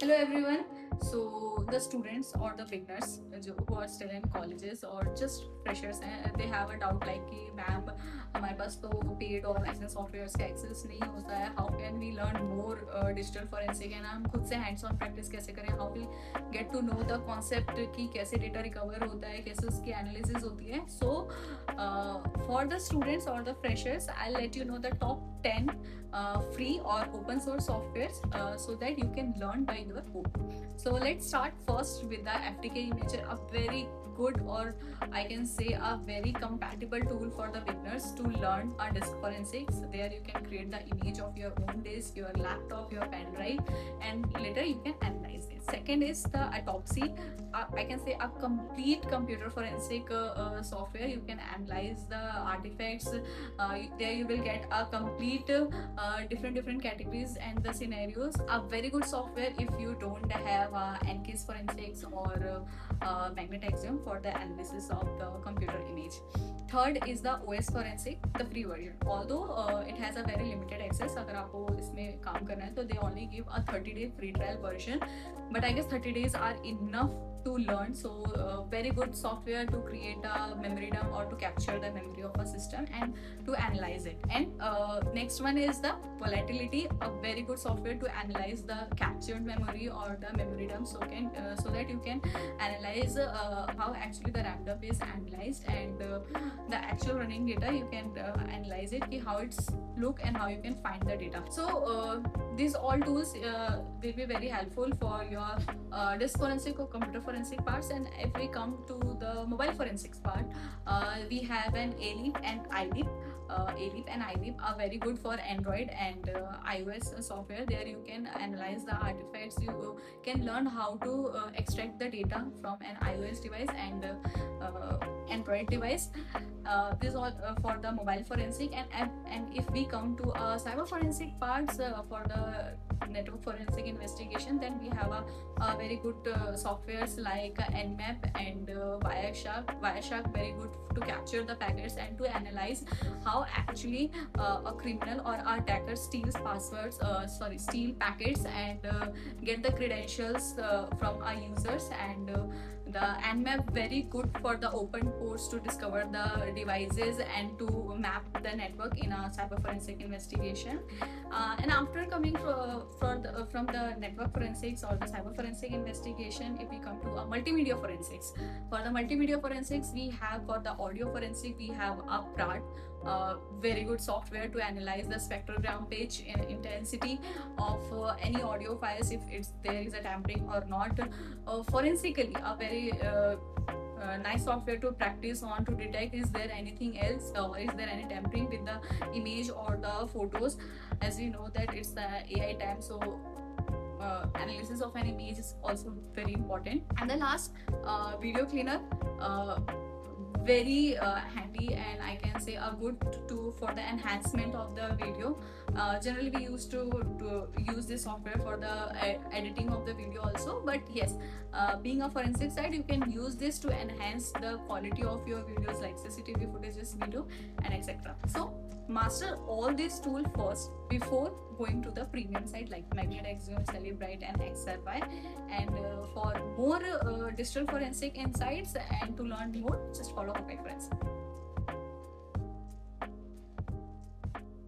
Hello everyone. So the students or the beginners who are still in colleges or just freshers हैं, they have a doubt like कि ma'am हमारे पास तो paid और licence software का access नहीं होता है. How can we learn more digital forensic and हम खुद से hands on practice कैसे करें? How we get to know the concept कि कैसे data recover होता है, कैसे उसकी analysis होती है. So for the students or the freshers, I'll let you know the top 10 free or open source softwares so that you can learn by your own. So let's start first with the FTK Imager, a very good, or I can say a very compatible tool for the beginners to learn a disk forensics. There you can create the image of your own disk, your laptop, your pen drive, and later you can analyze it. Second is the Autopsy. I can say a complete computer forensic software. You can analyze the artifacts. There you will get a complete different categories and the scenarios. A very good software if you don't have NCASE forensics or Magnet for the analysis of the computer image. Third is the OS forensic, the free version. Although it has a very limited access, अगर आपको इसमें काम करना है तो they only give a 30-day free trial version. But I guess 30 days are enough to learn. So very good software to create a memory dump or to capture the memory of a system and to analyze it. And next one is the Volatility, a very good software to analyze the captured memory or the memory dump, so that you can analyze how actually the RAM dump is analyzed, and the actual running data you can analyze it, how it's look and how you can find the data. So these all tools will be very helpful for your disk forensic or computer forensic parts. And if we come to the mobile forensics part, we have an ALEAP and ILEAP. ALEAP and ILEAP are very good for Android and iOS software. There you can analyze the artifacts. You can learn how to extract the data from an iOS device and Android device. This is all for the mobile forensic. And if we come to cyber forensic parts for the network forensic investigation, then we have a very good softwares like Nmap and Wireshark. Wireshark very good to capture the packets and to analyze how actually a criminal or a attacker steals steal packets and get the credentials from our users. And the Nmap very good for the open ports to discover the devices and to map the network in a cyber forensic investigation. And after coming from the network forensics or the cyber forensic investigation, if we come to a multimedia forensics, for the multimedia forensics we have, for the audio forensic we have a PRAT, very good software to analyze the spectrogram pitch and intensity of any audio files, if there is a tampering or not. Forensically, a very nice software to practice on, to detect is there anything else or is there any tampering with the image or the photos. As we know that it's the AI time, so analysis of an image is also very important. And the last, video cleaner, very handy, and I can say a good tool for the enhancement of the video. Generally we used to use this software for the editing of the video also, but yes, being a forensic side, you can use this to enhance the quality of your videos like CCTV footages, video, and etc. So master all these tools first before going to the premium side like Magnet, Axiom, Celebrite, and XRY. And for more digital forensic insights and to learn more, just follow Hakai Forensic.